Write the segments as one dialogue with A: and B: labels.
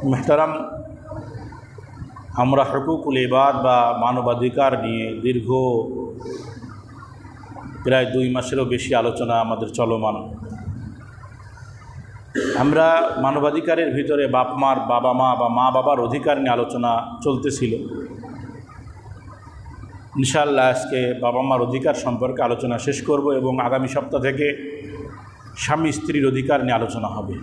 A: মুহতারাম, আমরা হুকুকুল ইবাদ বা মানবাধিকার নিয়ে দীর্ঘ প্রায় 2 মাসেরও বেশি আলোচনা আমাদের চলমান। আমরা মানবাধিকারের ভিতরে বাবা মা বা মা বাবার অধিকার নিয়ে আলোচনা চলতেছিল। ইনশাআল্লাহ আজকে বাবা মার অধিকার সম্পর্কে আলোচনা শেষ করব এবং আগামী সপ্তাহ থেকে স্বামী স্ত্রীর অধিকার নিয়ে আলোচনা হবে।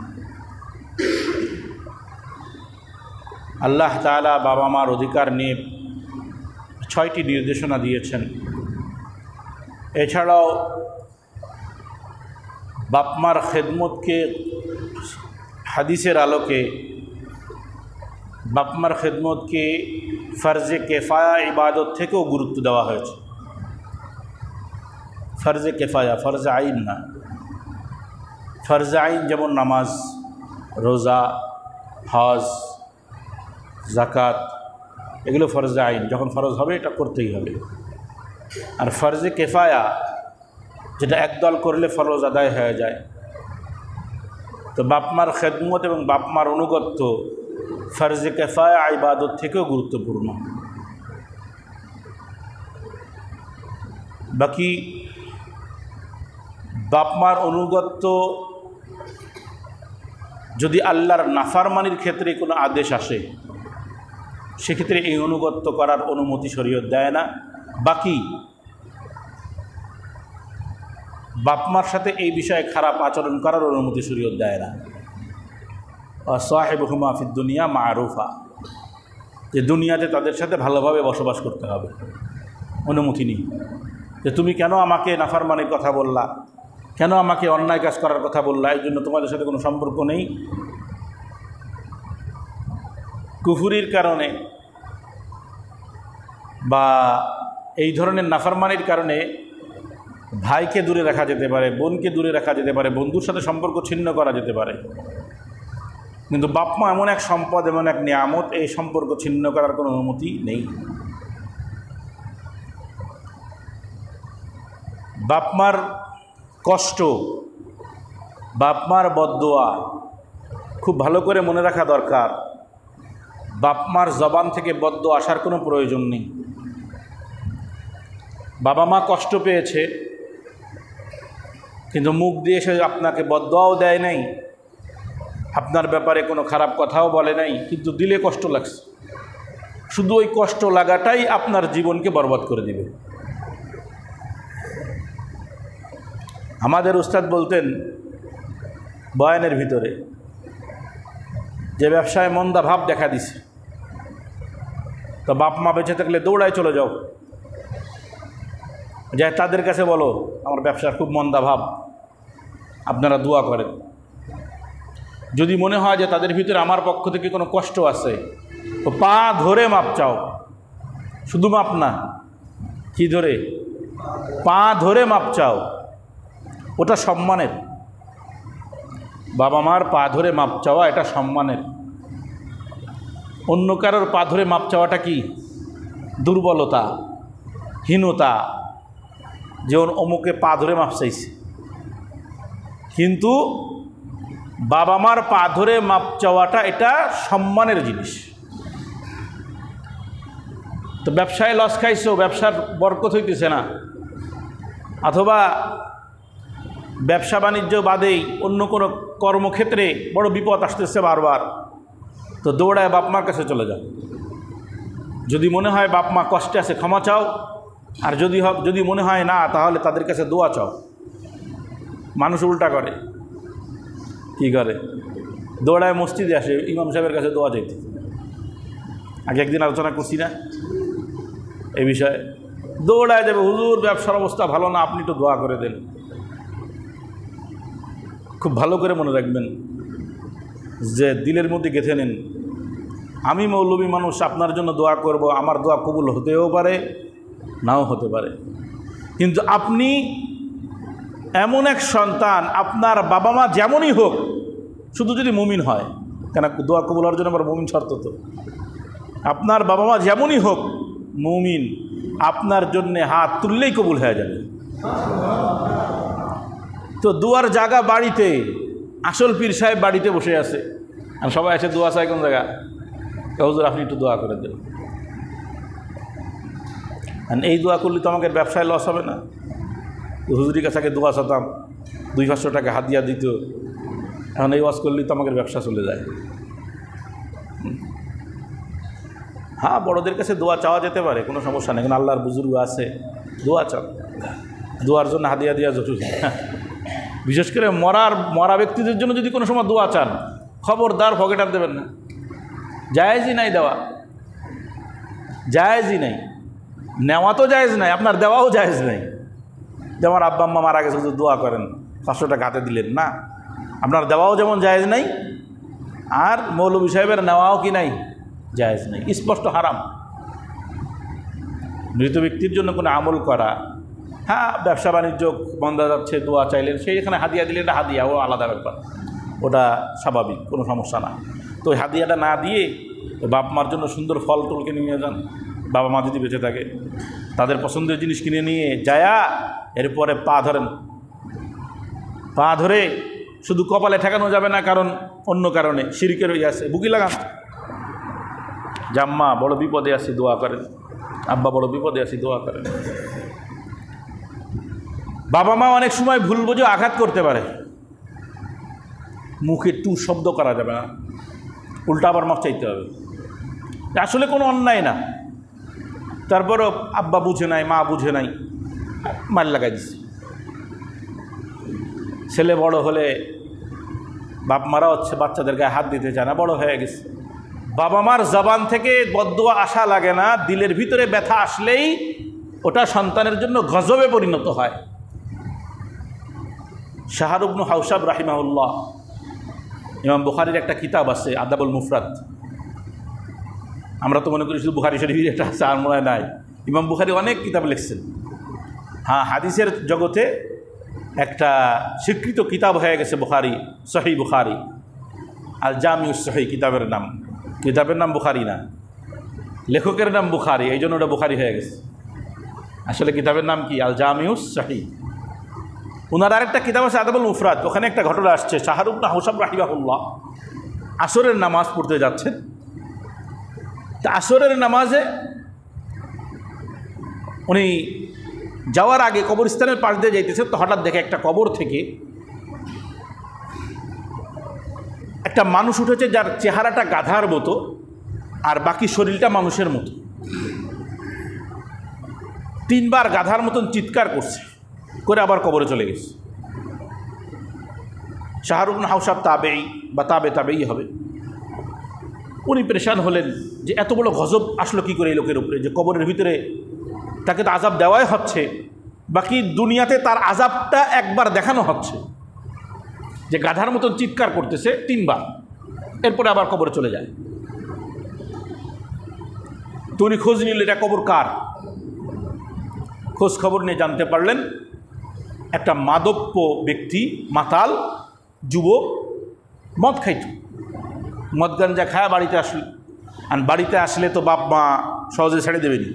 A: আল্লাহ তাআলা বাবা মার অধিকার নিয়ে 6টি নির্দেশনা দিয়েছেন। এছাড়াও বাপ মার খেদমতকে হাদিসের আলোকে বাপ মার খেদমতকে ফরজে কেফায়া ইবাদত থেকেও গুরুত্ব দেওয়া হয়েছে। ফরজে কেফায়া, ফরজে আইন না। ফরজে আইন যেমন নামাজ, রোজা, হজ, যাকাত, এগুলো ফরজে আইন, যখন ফরজ হবে এটা করতেই হবে। আর ফরজে কেফায়া যেটা একদল করলে ফরজ আদায় হয়ে যায়। তো বাপমার খেদমত এবং বাপমার অনুগত্য ফরজে কেফায়া ইবাদত থেকেও গুরুত্বপূর্ণ। বাকি বাপমার অনুগত্য যদি আল্লাহর নাফরমানির ক্ষেত্রে কোনো আদেশ আসে, সেক্ষেত্রে এই অনুগত্য করার অনুমতি শরীয়ত দেয় না। বাকি বাপমার সাথে এই বিষয়ে খারাপ আচরণ করার অনুমতি শরীয়ত দেয় না। সাহিবুহুমা ফিদ দুনিয়া মারুফা, যে দুনিয়াতে তাদের সাথে ভালোভাবে বসবাস করতে হবে, অনুমতি নেই যে তুমি কেন আমাকে নাফরমানির কথা বললা, কেন আমাকে অন্যায় কাজ করার কথা বললা, এই জন্য তোমাদের সাথে কোনো সম্পর্ক নেই। কুফরির কারণে বা এই ধরনের নাফরমানির কারণে ভাইকে দূরে রাখা যেতে পারে, বোনকে দূরে রাখা যেতে পারে, বন্ধুর সাথে সম্পর্ক ছিন্ন করা যেতে পারে। কিন্তু বাপমা এমন এক সম্পদ, এমন এক নিয়ামত, এই সম্পর্ক ছিন্ন করার কোনো অনুমতি নেই। বাপমার কষ্ট, বাপমার বদদোয়া খুব ভালো করে মনে রাখা দরকার। বাপমার জবান থেকে বদদোয়া আসার কোনো প্রয়োজন নেই। বাবা মা কষ্ট পেয়েছে, কিন্তু মুখ দিয়ে সে আপনাকে বদদোয়াও দেয় নাই, আপনার ব্যাপারে কোনো খারাপ কথাও বলে নাই, কিন্তু দিলে কষ্ট লাগছে। শুধু ওই কষ্ট লাগাটাই আপনার জীবনকে বরবাদ করে দিবে। আমাদের উস্তাদ বলতেন বয়ানের ভিতরে, যে ব্যবসায় মন্দা ভাব দেখা দিছে, তো বাপ মা বেঁচে থাকলে দৌড়ায় চলে যাও, যে তাদের কাছে বলো আমার ব্যবসার খুব মন্দা ভাব, আপনারা দোয়া করেন। যদি মনে হয় যে তাদের ভিতরে আমার পক্ষ থেকে কোনো কষ্ট আছে, তো পা ধরে মাপ চাও। শুধু মাপ না, কি ধরে? পা ধরে মাপ চাও। ওটা সম্মানের। বাবা মার পা ধরে মাপ চাওয়া এটা সম্মানের। অন্য কারোর পা ধরে মাপ চাওয়াটা কি? দুর্বলতা, হীনতা। যেমন অমুকে পা ধরে মাপ চাইছে, কিন্তু বাবা মার পা ধরে মাপ চাওয়াটা এটা সম্মানের জিনিস। তো ব্যবসায় লস খাইছো, ব্যবসার বরকত হইতেছে না, অথবা ব্যবসা বাণিজ্য বাদেই অন্য কোনো কর্মক্ষেত্রে বড় বিপদ আসতেছে বারবার, তো দৌড়ায় বাপ মার কাছে চলে যাও। যদি মনে হয় বাপ মা কষ্টে আছে, ক্ষমা চাও। আর যদি মনে হয় না, তাহলে তাদের কাছে দোয়া চাও। মানুষ উল্টা করে, কি করে? দৌড়ায় মসজিদে আসে ইমাম সাহেবের কাছে দোয়া চাইতে। আগে একদিন আলোচনা করছি না এই বিষয়ে? দৌড়ায় যাবে, হুজুর ব্যবসার অবস্থা ভালো না, আপনি তো দোয়া করে দেন। খুব ভালো করে মনে রাখবেন, যে দিলের মধ্যে গেঁথে নেন, আমি মৌলবী মানুষ, আপনার জন্য দোয়া করব, আমার দোয়া কবুল হতেও পারে, নাও হতে পারে। কিন্তু আপনি এমন এক সন্তান, আপনার বাবা মা যেমনই হোক, শুধু যদি মুমিন হয়, কেন দোয়া কবুল হওয়ার জন্য আবার মুমিন শর্ত তো। আপনার বাবা মা যেমনই হোক মুমিন, আপনার জন্যে হাত তুললেই কবুল হয়ে যাবে। তো দুয়ার জায়গা বাড়িতে, আসল পীর সাহেব বাড়িতে বসে আছে, আর সবাই এসে দোয়া চায় কোন জায়গা, হুজুর আপনি একটু দোয়া করে দেন। আর এই দোয়া করলে তো আমাকে ব্যবসায় লস হবে না। হুজুরের কাছে আগে দোয়া চাতাম, 200-500 টাকা হাদিয়া দিত, এখন এই ওয়াজ করলেই তো আমাদের ব্যবসা চলে যায়। হ্যাঁ, বড়দের কাছে দোয়া চাওয়া যেতে পারে, কোনো সমস্যা নেই, কিন্তু আল্লাহর বুজুর্গ আছে, দোয়া চান, দোয়ার জন্য হাদিয়া দেওয়া জরুরি। বিশেষ করে মরা ব্যক্তিদের জন্য যদি কোনো সময় দোয়া চান, খবরদার পকেট আর দেবেন না, জায়েজই নাই দেওয়া, জায়েজই নাই, নেওয়া তো জায়েজ নাই, আপনার দেওয়াও জায়েজ নাই। যেমন আব্বা আম্মা মারা গেছে, যদি দোয়া করেন 500 টাকা হাতে দিলেন না, আপনার দেওয়াও যেমন জায়েজ নাই, আর মৌলভী সাহেবের নেওয়াও কি নাই, জায়েজ নাই, স্পষ্ট হারাম। মৃত ব্যক্তির জন্য কোনো আমল করা, হ্যাঁ ব্যবসা বাণিজ্য বন্ধ যাচ্ছে, দোয়া চাইলেন, সেইখানে হাদিয়া দিলে এটা হাদিয়া, ও আলাদা ব্যাপার, ওটা স্বাভাবিক, কোনো সমস্যা না। তো ওই হাদিয়াটা না দিয়ে বাপ মার জন্য সুন্দর ফল টল কিনে নিয়ে যান, বাবা মা যদি বেঁচে থাকে, তাদের পছন্দের জিনিস কিনে নিয়ে যায়া এরপরে পা ধরেন, পা ধরে শুধু কপালে ঠেকানো যাবে না, কারণ অন্য কারণে শিরকের হয়ে আছে, বুকি লাগান, জাম্মা বড় বিপদে আছি দোয়া করেন, আব্বা বড় বিপদে আছি দোয়া করেন। বাবা মা অনেক সময় ভুল বুঝে আঘাত করতে পারে, মুখে টু শব্দ করা যাবে না, উল্টা আবার মাপ চাইতে হবে, আসলে কোনো অন্যায় না, তারপরও আব্বা বুঝে নাই, মা বুঝে নাই, মার লাগাই দিচ্ছে। ছেলে বড় হলে বাপ মারা হচ্ছে, বাচ্চাদের গায়ে হাত দিতে চায় না, বড় হয়ে গেছে, বাবা মার জবান থেকে বদদুয়া আসা লাগে না, দিলের ভিতরে ব্যথা আসলেই ওটা সন্তানের জন্য গজবে পরিণত হয়। শাহর ইবনে হাওশাব রাহিমাহুল্লাহ, ইমাম বুখারীর একটা কিতাব আছে আদাবুল মুফরাদ, আমরা তো মনে করি শুধু বুখারী শরীফের একটা আছে, আর মনে হয় নাই, ইমাম বুখারী অনেক কিতাব লিখছেন। হ্যাঁ, হাদিসের জগতে একটা স্বীকৃত কিতাব হয়ে গেছে বুখারী, সহিহ বুখারী, আল জামিউস সহিহ কিতাবের নাম, কিতাবের নাম বুখারী না, লেখকের নাম বুখারী, এই জন্য ওটা বুখারী হয়ে গেছে। আসলে কিতাবের নাম কি? আল জামিউস সহিহ। ওনার আরেকটা কিতাব আছে আদাবুল মুফরাদ, ওখানে একটা ঘটনা আসছে, শাহর ইবনে হাওশাব রাহিমাহুল্লাহ আসরের নামাজ পড়তে যাচ্ছেন, তা আসরের নামাজে উনি যাওয়ার আগে কবরস্থানের পাশ দিয়ে যাইতেছে, তো হঠাৎ দেখে একটা কবর থেকে একটা মানুষ উঠেছে, যার চেহারাটা গাধার মতো আর বাকি শরীরটা মানুষের মতো, 3 বার গাধার মতন চিৎকার করছে, করে আবার কবরে চলে গেছে। শাহর ইবনে হাওশাব তাবেঈ বা তাবেই হবে। উনি পরেশান হলেন যে এত বড় গজব আসলো কী করে এই লোকের উপরে, যে কবরের ভিতরে তাকে তো আজাব দেওয়াই হচ্ছে, বাকি দুনিয়াতে তার আজাবটা একবার দেখানো হচ্ছে, যে গাধার মতন চিৎকার করতেছে 3 বার, এরপরে আবার কবরে চলে যায়। তো উনি খোঁজ নিলেন এটা কবর কার, খোঁজ খবর নিয়ে জানতে পারলেন একটা মাদপ্য ব্যক্তি, মাতাল যুবক, মদ খাইত, মদ গাঞ্জা খায় বাড়িতে আসলো, আর বাড়িতে আসলে তো বাপ মা সহজে ছেড়ে দেবেনি,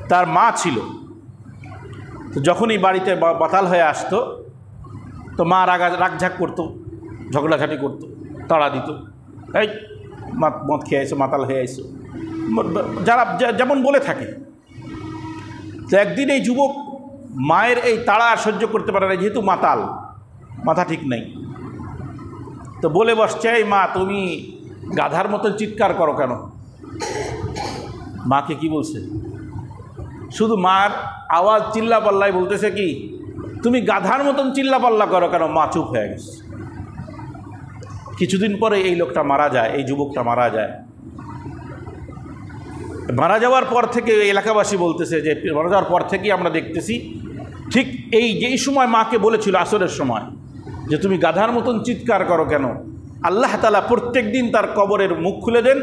A: তার মা ছিল, তো যখনই বাড়িতে বাতাল হয়ে আসতো তো মা রাগঝাক করতো, ঝগড়াঝাটি করতো, তাড়া দিত, এই মদ খেয়ে আইসো, মাতাল হয়ে আইসো, যারা যেমন বলে থাকে। তো একদিন এই যুবক মায়ের এই তাড়া আর সহ্য করতে পারে না, যেহেতু মাতাল, মাথা ঠিক নেই, তো বলে বসছে, এই মা তুমি গাধার মতন চিৎকার করো কেন? মাকে কি বলছে? শুধু মার আওয়াজ চিল্লা পাল্লাই বলতেছে কি, তুমি গাধার মতন চিল্লা পাল্লা করো কেন? মা চুপ হয়ে গেছে। কিছুদিন পরে এই লোকটা মারা যায়, এই যুবকটা মারা যায়। মারা যাওয়ার পর থেকে এলাকাবাসী বলতেছে যে মারা যাওয়ার পর থেকেই আমরা দেখতেছি ঠিক যেই সময় মাকে বলেছিল আসরের সময় যে তুমি গাধার মতন চিৎকার করো কেন, আল্লাহ তাআলা প্রত্যেক দিন তার কবরের মুখ খুলে দেন,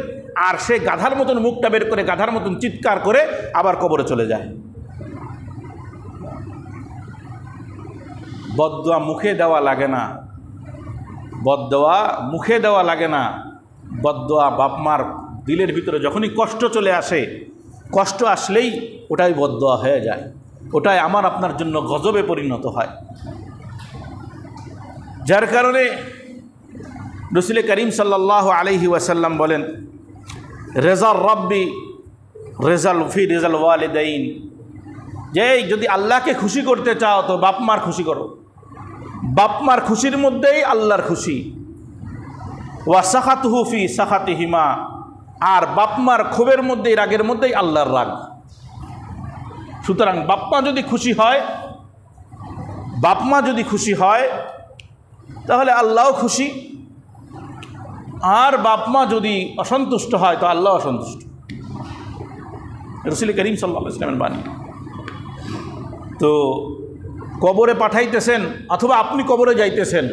A: আর সে গাধার মতন মুখটা বের করে গাধার মতন চিৎকার করে আবার কবরে চলে যায়। বদদোয়া মুখে দেওয়া লাগে না, বদদোয়া মুখে দেওয়া লাগে না, বদদোয়া বাপমার দিলের ভিতরে যখনই কষ্ট চলে আসে, কষ্ট আসলেই ওটাই বদদোয়া হয়ে যায়, ওটাই আমার আপনার জন্য গজবে পরিণত হয়। যার কারণে রসুল করিম সাল্লাল্লাহু আলাইহি ওয়াসাল্লাম বলেন, রেজাল রব্বি রেজাল ফি রেজাল ওয়ালিদাইন, যে যদি আল্লাহকে খুশি করতে চাও তো বাপ মার খুশি করো, বাপ মার খুশির মধ্যেই আল্লাহর খুশি। ওয়া সাখাতুহু ফি সাখাতিহিমা, আর বাপ মার ক্ষোভের মধ্যেই, রাগের মধ্যেই আল্লাহর রাগ। সুতরাং বাপ মা যদি খুশি হয়, বাপ মা যদি খুশি হয় তাহলে আল্লাহও খুশি, আর বাপ মা যদি অসন্তুষ্ট হয় তো আল্লাহ অসন্তুষ্ট। রাসূল করিম সাল্লাল্লাহু আলাইহি ওয়াসাল্লামের বাণী। তো কবরে পাঠাইতেছেন অথবা আপনি কবরে যাইতেছেন,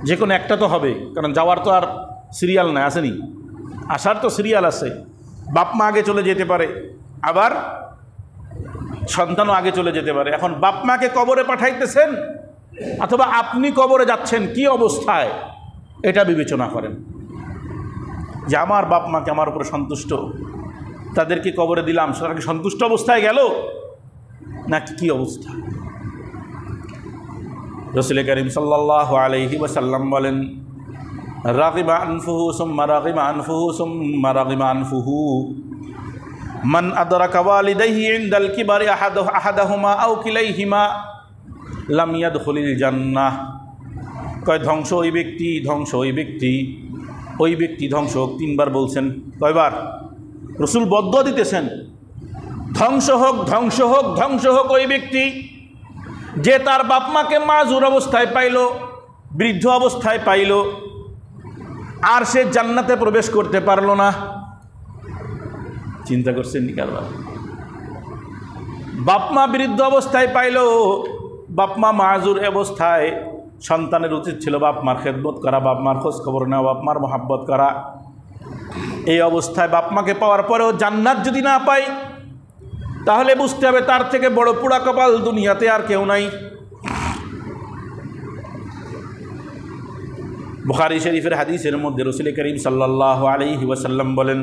A: যে কোনো একটা তো হবে, কারণ যাওয়ার তো আর সিরিয়াল নাই, আসেনি, আসার তো সিরিয়াল আছে। বাপ মা আগে চলে যেতে পারে, আবার সন্তানও আগে চলে যেতে পারে। এখন বাপ মাকে কবরে পাঠাইতেছেন অথবা আপনি কবরে যাচ্ছেন, কি অবস্থায় এটা বিবেচনা করেন যে আমার বাপ মাকে আমার উপরে সন্তুষ্ট, তাদেরকে কবরে দিলাম, সেটা কি সন্তুষ্ট অবস্থায় গেল নাকি কি অবস্থা? রাসূল করিম সাল্লাল্লাহু আলাইহি ওয়াসাল্লাম বলেন, রাগিবা আনফুহু সুম্মা রাগিবা আনফুহু সুম্মা রাগিবা আনফুহু মান আদরাকা ওয়ালিদাইহি ইনদাল কিবারি আহাদাহুমা আও কিলাইহিমা লাম ইয়াদখুলিল জান্নাহ। কয় ধ্বংস ওই ব্যক্তি, ধ্বংস ওই ব্যক্তি, ওই ব্যক্তি ধ্বংস হোক। 3 বার বলছেন। কয়বার? রাসূল বদদুয়া দিতেছেন, ধ্বংস হোক, ধ্বংস হোক, ধ্বংস হোক ওই ব্যক্তি যে তার বাপ মাকে মাজুর অবস্থায় পাইল, বৃদ্ধ অবস্থায় পাইল, আর সে জান্নাতে প্রবেশ করতে পারল না। চিন্তা করছেন নি কারবার? বাপ মা বৃদ্ধ অবস্থায় পাইল, বাপ মা মাজুর অবস্থায়, সন্তানের উচিত ছিল বাপ মার খেদমত করা, বাপ মার খোঁজ খবর নেওয়া, বাপ মার মহাব্বত করা। এই অবস্থায় বাপ মাকে পাওয়ার পরেও জান্নাত যদি না পাই, তাহলে বুঝতে হবে তার থেকে বড় পোড়া কপাল দুনিয়াতে আর কেউ নাই। বুখারী শরীফের হাদিসের মধ্যে রাসূল করিম সাল্লাল্লাহু আলাইহি ওয়াসাল্লাম বলেন,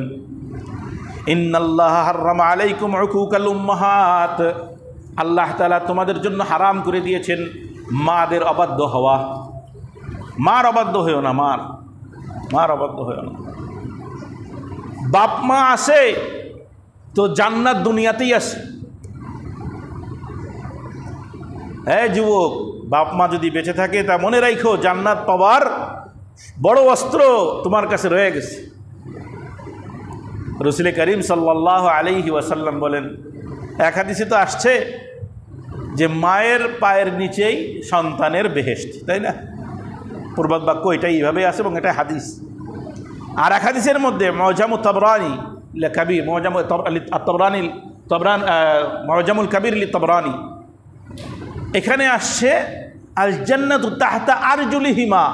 A: ইন্নাল্লাহা হাররামা আলাইকুম উকুকাল উম্মাহাত, আল্লাহ তাআলা তোমাদের জন্য হারাম করে দিয়েছেন মাদের অবাধ্য হওয়া। মার অবাধ্য হইও না, মার অবাধ্য হইও না। বাপ মা আছে তো জান্নাত দুনিয়াতেই আছে। হ্যাঁ যুবক, বাপ মা যদি বেঁচে থাকে তা মনে রাখো, জান্নাত পাওয়ার বড় অস্ত্র তোমার কাছে রয়ে গেছে। রাসূল করিম সাল্লাল্লাহু আলাইহি ওয়াসাল্লাম বলেন, এক হাদিসে তো আসছে যে মায়ের পায়ের নিচেই সন্তানের বেহেশত, তাই না? পূর্বক বাক্য এটাই এইভাবে আছে এবং এটা হাদিস। আর এক হাদিসের মধ্যে মুআজামুত তাবরানী কাবীর, মুআজামুল কাবীর লি তাবরানী, এখানে আসছে আল জান্নাতু তাহতা আরজুলিহিমা,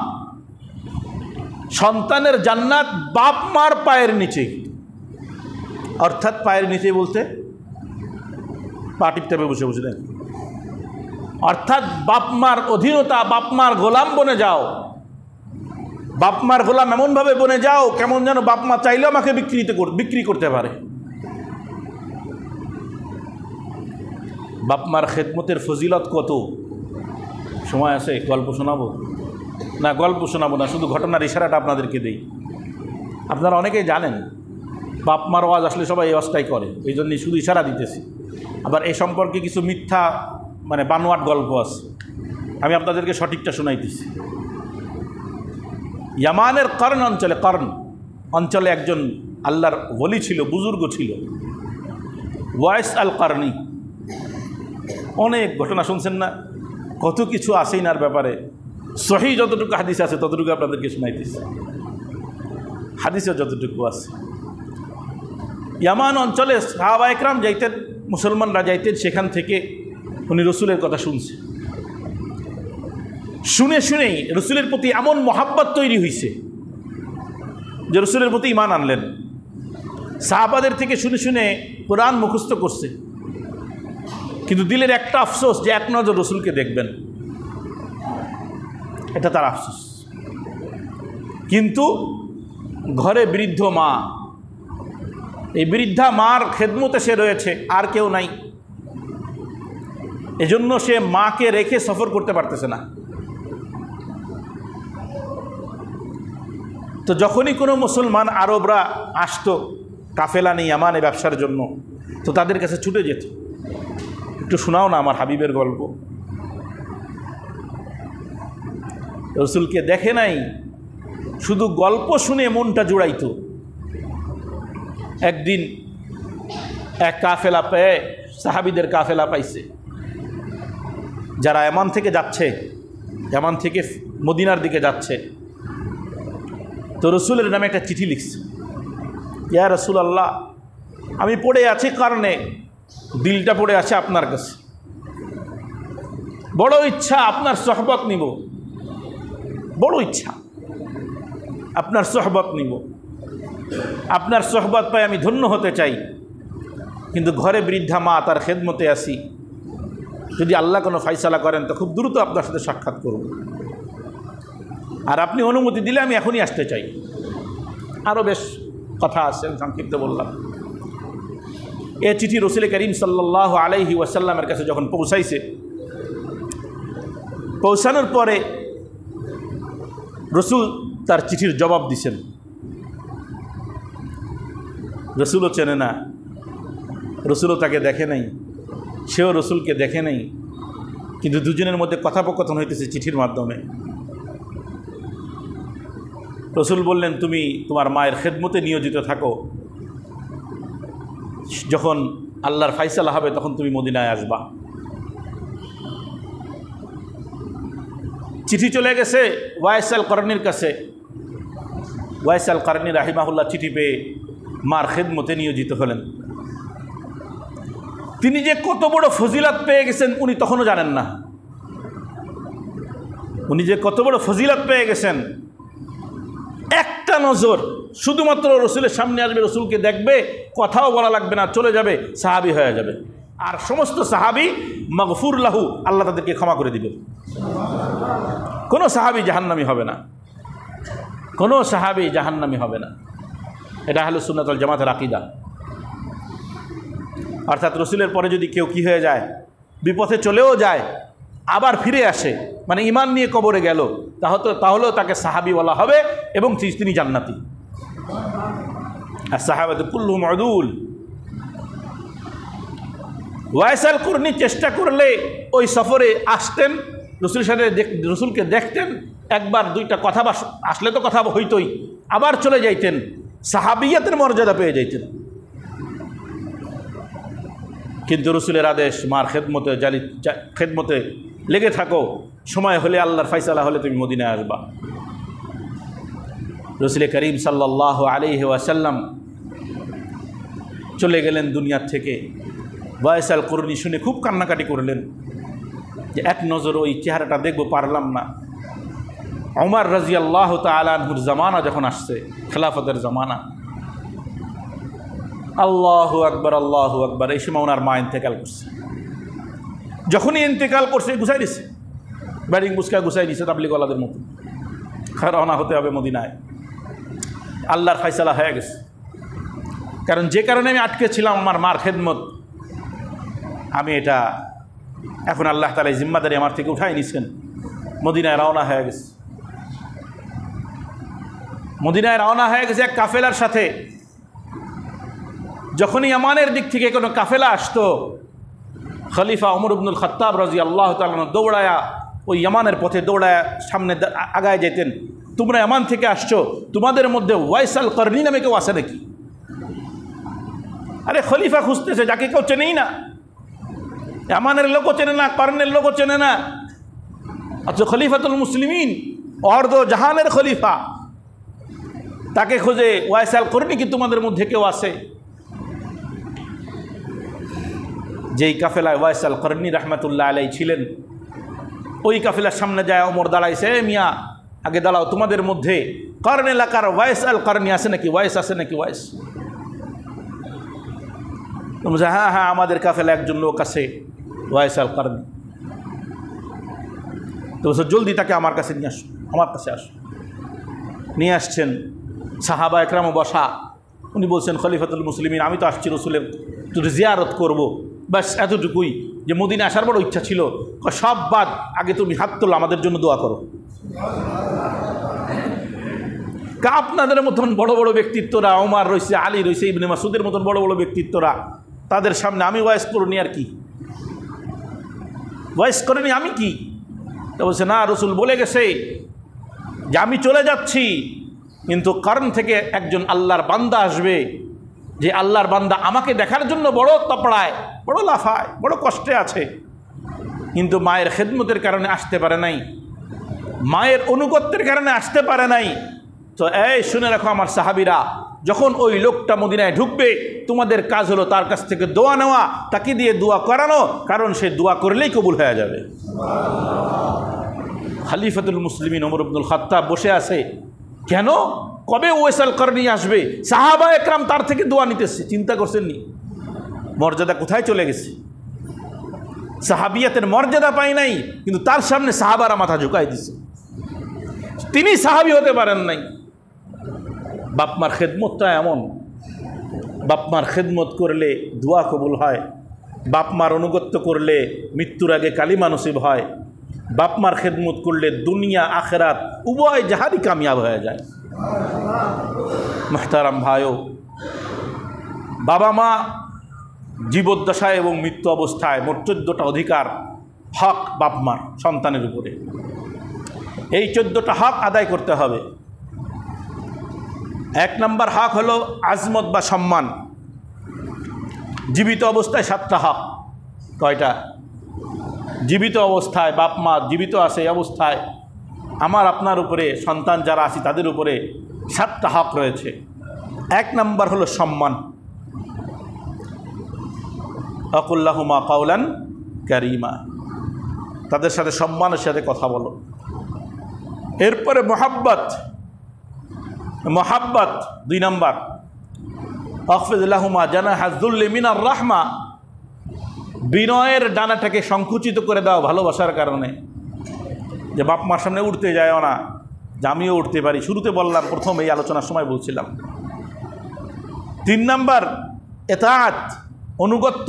A: সন্তানের জান্নাত বাপ মার পায়ের নিচে। অর্থাৎ পায়ের নিচে বলতে পা টিপতে হবে বসে বসে, দেন। অর্থাৎ বাপ মার অধীনতা, বাপ মার গোলাম বনে যাও। বাপ মার গোলাম এমনভাবে বনে যাও কেমন যেন বাপ মা চাইলেও আমাকে বিক্রি করতে পারে। বাপ মার খেদমতের ফজিলত কত! সময় আছে গল্প শোনাবো না? গল্প শোনাবো না, শুধু ঘটনার ইশারাটা আপনাদেরকে দেই। আপনারা অনেকেই জানেন বাপ মার ওয়াজ আসলে সবাই এই ওয়াজটাই করে, এই জন্যই শুধু ইশারা দিতেছি। আবার এই সম্পর্কে কিছু মিথ্যা বানোয়াট গল্প আছে, আমি আপনাদেরকে সঠিকটা শোনাইতেছি। ইয়ামানের কর্ণ অঞ্চলে একজন আল্লাহর ওলি ছিল, বুজুর্গ ছিল, ওয়াইস আল কারনি। অনেক ঘটনা শুনছেন না, কত কিছু আসেই নার ব্যাপারে। সহি যতটুকু হাদিস আছে ততটুকু আপনাদেরকে শোনাইতেছি, হাদিসে যতটুকু আছে। ইয়ামান অঞ্চলে সাহাবা একরাম যাইতেন, মুসলমানরা যাইতেন, সেখান থেকে উনি রসুলের কথা শুনছে। শুনেই রসুলের প্রতি এমন মহাব্বত তৈরি হয়েছে যে রসুলের প্রতি ঈমান আনলেন। সাহাবাদের থেকে শুনে কোরআন মুখস্থ করছে, কিন্তু দিলের একটা আফসোস যে এক নজর রসুলকে দেখবেন, এটা তার আফসোস। কিন্তু ঘরে বৃদ্ধ মা, এই বৃদ্ধা মার খেদমতে সে রয়েছে, আর কেউ নাই। এজন্য সে মাকে রেখে সফর করতে পারতেছে না। তো যখনই কোনো মুসলমান আরবরা আসতো কাফেলা নিয়ে ইয়ামানে ব্যবসার জন্য, তো তাদের কাছে ছুটে যেত, একটু শোনাও না আমার হাবিবের গল্প। রসুলকে দেখে নাই, শুধু গল্প শুনে মনটা জুড়াইতো। একদিন এক কাফেলা পেয়ে, সাহাবিদের কাফেলা পাইছে, যারা ইয়ামান থেকে যাচ্ছে, ইয়ামান থেকে মদিনার দিকে যাচ্ছে। তো রসুলের নামে একটা চিঠি লিখছে, ইয়া রসুল আল্লাহ, আমি পড়ে আছি কারণে দিলটা পড়ে আছে আপনার কাছে, বড় ইচ্ছা আপনার সোহবত নিব, বড় ইচ্ছা আপনার সোহবত নিব, আপনার সোহবত পাই আমি ধন্য হতে চাই, কিন্তু ঘরে বৃদ্ধা মা, তার খেদমতে আসি, যদি আল্লাহ কোনো ফাইসালা করেন তো খুব দ্রুত আপনার সাথে সাক্ষাৎ করব, আর আপনি অনুমতি দিলে আমি এখনই আসতে চাই। আরও বেশ কথা আছে, সংক্ষিপ্ত বললাম। এ চিঠি রসুল করিম সাল্লাল্লাহু আলাইহি ওয়াসাল্লামের কাছে যখন পৌঁছাইছে, পৌঁছানোর পরে রসুল তার চিঠির জবাব দিছেন। রসুলও চেনে না, রসুলও তাকে দেখে নাই, সেও রসুলকে দেখে নাই, কিন্তু দুজনের মধ্যে কথোপকথন হইতেছে চিঠির মাধ্যমে। রসুল বললেন, তুমি তোমার মায়ের খেদমতে নিয়োজিত থাকো, যখন আল্লাহর ফাইসালা হবে তখন তুমি মদিনায় আসবা। চিঠি চলে গেছে ওয়াইস আল করনির কাছে। ওয়াইস আল করনি রাহিমাহুল্লাহ চিঠি পেয়ে মার খেদমতে নিয়োজিত হলেন। তিনি যে কত বড় ফজিলত পেয়ে গেছেন উনি তখনও জানেন না। উনি যে কত বড় ফজিলত পেয়ে গেছেন, একটা নজর শুধুমাত্র রসুলের সামনে আসবে, রসুলকে দেখবে, কথাও বলা লাগবে না, চলে যাবে, সাহাবি হয়ে যাবে। আর সমস্ত সাহাবি মাগফুর লাহু, আল্লাহ তাদেরকে ক্ষমা করে দিবে। কোনো সাহাবি জাহান্নামী হবে না, কোনো সাহাবি জাহান্নামী হবে না। এটা আহলুস সুন্নাত ওয়াল জামাতের আকীদা। অর্থাৎ রসুলের পরে যদি কেউ কি হয়ে যায়, বিপথে চলেও যায়, আবার ফিরে আসে, মানে ঈমান নিয়ে কবরে গেল, তাহলেও তাকে সাহাবি বলা হবে এবং তিনি জান্নাতি। আর সাহাবাতে কুল্লুহুম উদুল। ওয়াইস আল কুরনি চেষ্টা করলে ওই সফরে আসতেন, রসুলের সাথে রসুলকে দেখতেন, একবার দুইটা কথা আসলে তো কথা হইতই, আবার চলে যাইতেন, সাহাবিয়াতের মর্যাদা পেয়ে যাইতেন। কিন্তু রসুলের আদেশ, মার খেদমতে লেগে থাকো, সময় হলে আল্লাহর ফাইসালা হলে তুমি মদিনায় আসবা। রসুল করিম সাল্লাল্লাহু আলাইহি ওয়াসাল্লাম চলে গেলেন দুনিয়ার থেকে। ওয়াইস আল কুরনি শুনে খুব কান্নাকাটি করলেন যে এক নজর ওই চেহারাটা দেখবো, পারলাম না। ওমর রাদিয়াল্লাহু তাআলা আনহুর জামানা যখন আসছে, খেলাফতের জামানা, আল্লাহু আকবার, আল্লাহু আকবার, এই সময় ওনার মা ইন্তেকাল করছে। যখনই ইন্তেকাল করছে গুছাই দিছে, ব্যারিং বুসকা গুছাই দিছে তাবলিগওয়ালাদের মতো, রওনা হতে হবে মদিনায়। আল্লাহর ফাইসালা হয়ে গেছে। কারণ যে কারণে আমি আটকে ছিলাম আমার মার খেদমত, আমি এটা এখন আল্লাহ তাআলা জিম্মাদারি আমার থেকে উঠাই নিছেন। মদিনায় রওনা হয়ে গেছে। মদিনায় রওনা হয়ে গেছে এক কাফেলার সাথে। যখনই ইয়ামানের দিক থেকে কোনো কাফেলা আসতো, খলিফা ওমর ইবনুল খাত্তাব রাদিয়াল্লাহু তাআলা দৌড়ায়া ওই ইয়ামানের পথে দৌড়ায়া সামনে আগায় যেতেন। তোমরা ইয়ামান থেকে আসছো, তোমাদের মধ্যে ওয়াইস আল করনি নামে কেউ আছে নাকি? আরে খলিফা খুঁজতেছে, যাকে কেউ চেনেই না, ইয়ামানের লোকও চেনে না, করনের লোকও চেনে না, অথচ খলিফাতুল মুসলিমিন, অর্ধ জাহানের খলিফা, তাকে খোঁজে। ওয়াইস আল করনি কি তোমাদের মধ্যে কেউ আছে? যেই কাফেলায় ওয়াইস আল করনি রহমতুল্লাহ আলাইহি ছিলেন, ওই কাফেলার সামনে যায় ওমর দাঁড়াইছে, মিয়া আগে দাঁড়াও, তোমাদের মধ্যে করন এলাকার ওয়াইস আল করনি আছে নাকি? ওয়াইস আছে নাকি? ওয়াইস? তোমরা হ্যাঁ হ্যাঁ, আমাদের কাফেলা একজন লোক আছে, ওয়াইস আল করনি। তো জলদি তাকে আমার কাছে নিয়ে আসো, আমার কাছে আসো। নিয়ে আসছেন, সাহাবা একরামও বসা। উনি বলছেন, খলিফাতুল মুসলিমিন, আমি তো আসছি রসুলের একটু জিয়ারত করবো, ব্যাস এতটুকুই, যে মদিনা আসার বড় ইচ্ছা ছিল। সব বাদ, আগে তুমি হাত তোলো, আমাদের জন্য দোয়া করো। আপনাদের মতন বড় বড় ব্যক্তিত্বরা, ওমর রয়েছে, আলী রয়েছে, ইবনে মাসউদের মতন বড় বড় ব্যক্তিত্বরা, তাদের সামনে আমি ওয়াইজ করিনি, আর কি ওয়াইজ করিনি আমি কি? তো বলছে না, রসুল বলে গেছে যে আমি চলে যাচ্ছি, কিন্তু কারণ থেকে একজন আল্লাহর বান্দা আসবে, যে আল্লাহর বান্দা আমাকে দেখার জন্য বড় তপড়ায়, বড় লাফায়, বড় কষ্টে আছে, কিন্তু মায়ের খেদমতের কারণে আসতে পারে নাই, মায়ের অনুগত্যের কারণে আসতে পারে নাই। তো এই শুনে রাখো আমার সাহাবীরা, যখন ওই লোকটা মদিনায় ঢুকবে, তোমাদের কাজ হলো তার কাছ থেকে দোয়া নেওয়া, তাকে দিয়ে দোয়া করানো, কারণ সে দোয়া করলেই কবুল হয়ে যাবে। খলিফাতুল মুসলিমিন ওমর ইবনুল খাত্তাব বসে আছে, কেন কবে ওয়াইস আল করনী আসবে? সাহাবা একরাম তার থেকে দোয়া নিতেছে, চিন্তা করছেননি মর্যাদা কোথায় চলে গেছে? সাহাবিয়াতের মর্যাদা পায় নাই, কিন্তু তার সামনে সাহাবারা মাথা ঝুঁকাই দিছে। তিনি সাহাবী হতে পারেন নাই। বাপমার খেদমতটা এমন, বাপমার খেদমত করলে দোয়া কবুল হয়, বাপমার অনুগত্য করলে মৃত্যুর আগে কালিমা নসিব হয়, বাপমার খেদমত করলে দুনিয়া আখেরাত উভয় জাহারই কামিয়াব হয়ে যায়। মুহতারাম ভাইও, বাবা মা জীবদ্দশায় এবং মৃত্যু অবস্থায় মোট 14টা অধিকার, হক বাপমার সন্তানের উপরে। এই 14টা হক আদায় করতে হবে। 1 নম্বর হক হলো আজমত বা সম্মান। জীবিত অবস্থায় 7টা হক। কয়টা? জীবিত অবস্থায়, বাপ মা জীবিত আছে এই অবস্থায় আমার আপনার উপরে, সন্তান যারা আছে তাদের উপরে 7টা হক রয়েছে। 1 নম্বর হলো সম্মান। আকুল্লাহুমা কাওলান কারীমা, তাদের সাথে সম্মানের সাথে কথা বলো। এরপরে মোহাব্বত। 2 নম্বর, আখফিদ লাহুমা জানাহা যুল্লি মিনার রাহমা, বিনয়ের ডানাটাকে সংকুচিত করে দাও ভালোবাসার কারণে, যে বাপ মার সামনে উঠতে যায়ও না, যে আমিও উঠতে পারি। শুরুতে বললাম, প্রথম এই আলোচনার সময় বলছিলাম। 3 নম্বর এতাআত, অনুগত্য।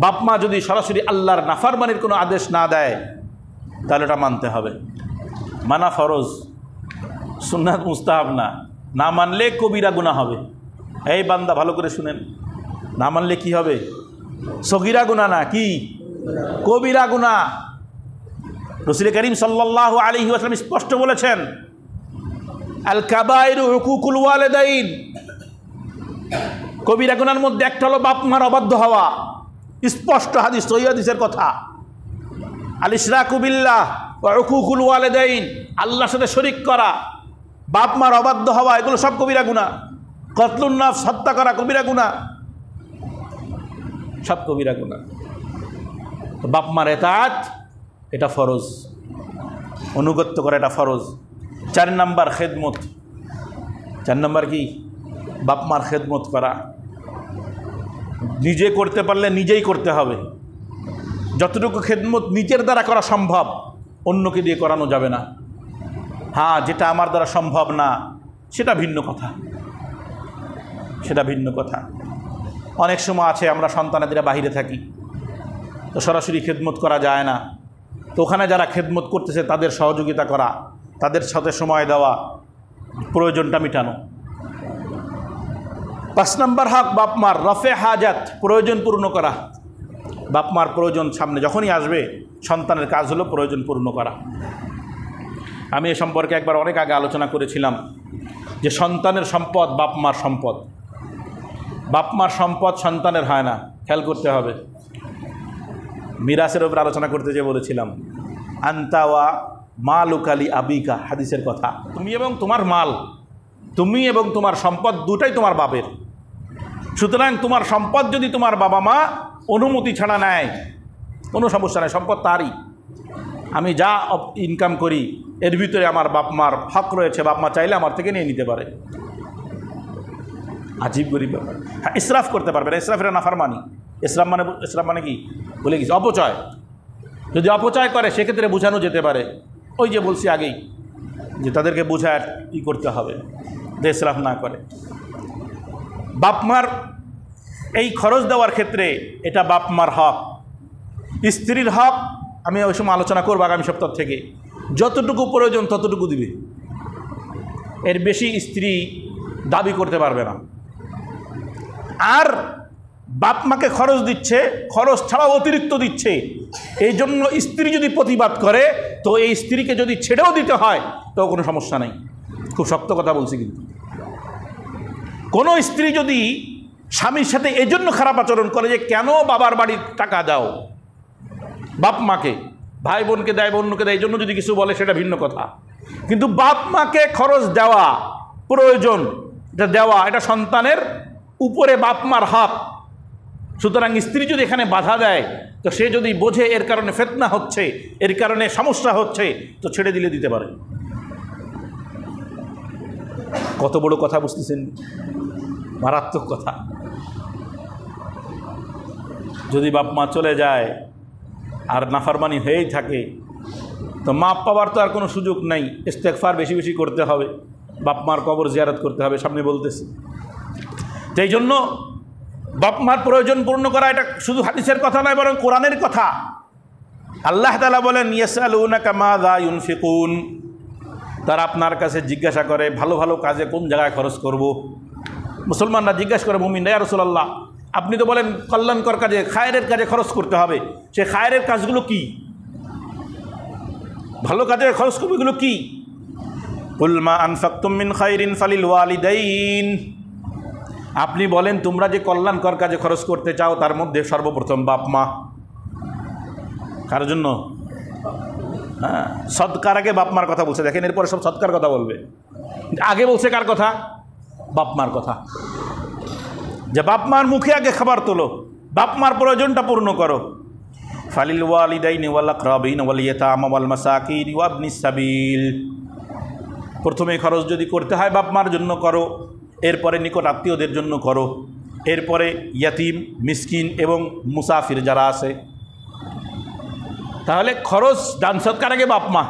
A: বাপ মা যদি সরাসরি আল্লাহর নাফরমানির কোনো আদেশ না দেয়, তাহলে এটা মানতে হবে। মানা ফরজ, সুন্নাত মুস্তাহাব না। না মানলে কবিরা গুনাহ হবে। এই বান্দা ভালো করে শুনেন, না মানলে কি হবে? সগীরা গুনাহ না, কি কবিরা গুনাহ। রাসূল করিম সাল্লাল্লাহু আলাইহি ওয়াসাল্লাম স্পষ্ট বলেছেন, আল কাবাইরু হুকুকুল ওয়ালিদাইন, কবিরা গুনাহর মধ্যে একটা হলো বাপ মার অবাধ্য হওয়া। স্পষ্ট হাদিস, সহিহ হাদিসের কথা। আল ইশরাকু বিল্লাহ ওয়া হুকুকুল ওয়ালিদাইন, আল্লাহর সাথে শরীক করা, বাপ মার অবাধ্য হওয়া, এগুলো সব কবিরা গুনাহ। কতলুন নাফস, হত্যা করা কবিরা গুনাহ, সব কবিরা গুনাহ। তো বাপ মার এতাআত এটা ফরজ, অনুগত্য করা এটা ফরজ। 4 নম্বর খেদমত। 4 নম্বর কি? বাপ মার খেদমত করা। নিজে করতে পারলে নিজেই করতে হবে। যতটুকু খেদমত নিজের দ্বারা করা সম্ভব, অন্যকে দিয়ে করানো যাবে না। হ্যাঁ, যেটা আমার দ্বারা সম্ভব না সেটা ভিন্ন কথা, সেটা ভিন্ন কথা। অনেক সময় আছে আমরা সন্তানেরা বাহিরে থাকি, তো সরাসরি খেদমত করা যায় না। তো ওখানে যারা খেদমত করতেছে তাদের সহযোগিতা করা, তাদের সাথে সময় দেওয়া, প্রয়োজনটা মেটানো। 5 নম্বর হক বাপ মার রফে হাজাত, প্রয়োজন পূর্ণ করা। বাপ মার প্রয়োজন সামনে যখনই আসবে, সন্তানের কাজ হলো প্রয়োজন পূর্ণ করা। আমি এ সম্পর্কে একবার অনেক আগে আলোচনা করেছিলাম যে সন্তানের সম্পদ বাপ মার সম্পদ। বাপ মার সম্পদ সন্তানের হয় না, খেয়াল করতে হবে। মিরাসের উপর আলোচনা করতে যে বলেছিলাম, আন্তাওয়া মালুকালি আবিকা, হাদিসের কথা। তুমি এবং তোমার মাল, তুমি এবং তোমার সম্পদ দুটাই তোমার বাপের। সুতরাং তোমার সম্পদ যদি তোমার বাবা মা অনুমতি ছাড়া নেয়, কোনো সমস্যা নেই, সম্পদ তারই। আমি যা ইনকাম করি এর ভিতরে আমার বাপ মার হক রয়েছে, বাপ মা চাইলে আমার থেকে নিয়ে নিতে পারে। আজীব গরিব ব্যাপার। হ্যাঁ, ইসরাফ করতে পারবে না, ইসরাফের নাফরমানি। ইসরাফ মানে কি বলে গেছি? অপচয়। যদি অপচয় করে সেক্ষেত্রে বোঝানো যেতে পারে। ওই যে বলছি আগেই যে তাদেরকে বোঝায় কী করতে হবে যে ইসরাফ না করে। বাপ মার এই খরচ দেওয়ার ক্ষেত্রে এটা বাপ মার হক। স্ত্রীর হক আমি ওই সময় আলোচনা করবো আগামী সপ্তাহ থেকে। যতটুকু প্রয়োজন ততটুকু দিবে, এর বেশি স্ত্রী দাবি করতে পারবে না। আর বাপ মাকে খরচ দিচ্ছে, খরচ ছাড়াও অতিরিক্ত দিচ্ছে, এই জন্য স্ত্রী যদি প্রতিবাদ করে তো এই স্ত্রীকে যদি ছেড়েও দিতে হয় তো কোনো সমস্যা নেই। খুব শক্ত কথা বলছি, কিন্তু কোনো স্ত্রী যদি স্বামীর সাথে এই জন্য খারাপ আচরণ করে যে কেন বাবার বাড়ির টাকা দাও, বাপ মাকে, ভাই বোনকে দেয়, অন্যকে দেয়, এই জন্য যদি কিছু বলে সেটা ভিন্ন কথা, কিন্তু বাপ মাকে খরচ দেওয়া প্রয়োজন, এটা দেওয়া, এটা সন্তানের উপরে বাপ মার হক। সুতরাং স্ত্রী যদি এখানে বাধা দেয় তো সে যদি বোঝে এর কারণে ফিতনা হচ্ছে, এর কারণে সমস্যা হচ্ছে, তো ছেড়ে দিলে দিতে পারে। কত বড় কথা বুঝতেছেন, মারাত্মক কথা। যদি বাপ মা চলে যায় আর নাফরমানি হয়েই থাকে তো মাপ পাওয়ার তো আর কোনো সুযোগ নাই, ইস্তেগফার বেশি বেশি করতে হবে, বাপ মার কবর জিয়ারত করতে হবে, সামনে বলতেছি। তো এই জন্য বাপ মার প্রয়োজন পূর্ণ করা এটা শুধু হাদিসের কথা নয়, বরং কোরআনের কথা। আল্লাহ তাআলা বলেন, ইয়াসআলুনাকা মাযা ইউনফিকুন, তারা আপনার কাছে জিজ্ঞাসা করে ভালো ভালো কাজে কোন জায়গায় খরচ করব। মুসলমানরা জিজ্ঞাসা করে মুমিনরা, ইয়া রাসূলুল্লাহ আপনি তো বলেন কল্যাণকর কাজে, খায়রের কাজে খরচ করতে হবে, সে খায়রের কাজগুলো কি, ভালো কাজে খরচ করবে এগুলো কি? কুল মা আনফাকতুম মিন খায়রিন ফালিল ওয়ালিদাইন, আপনি বলেন তোমরা যে কল্যাণকর কাজে খরচ করতে চাও তার মধ্যে সর্বপ্রথম বাপ মা। কার জন্য? হ্যাঁ, সদকার আগে বাপ মার কথা বলছে, দেখেন এরপরে সব সদকার কথা বলবে। আগে বলছে কার কথা? বাপ মার কথা। যে বাপ মার মুখে আগে খাবার তোলো, বাপ মার প্রয়োজনটা পূর্ণ করো। ফালিল ওয়ালিদাইনি ওয়াল আকরাবিন ওয়াল ইয়াতামা ওয়াল মাসাকিন ওয়া ইবনিস সাবিল, প্রথমে খরচ যদি করতে হয় বাপ মার জন্য করো, এরপরে নিকট আত্মীয়দের জন্য করো, এরপরে ইয়াতিম, মিসকিন এবং মুসাফির যারা আছে। তাহলে খরচ দান সৎকার আগে বাপ মা,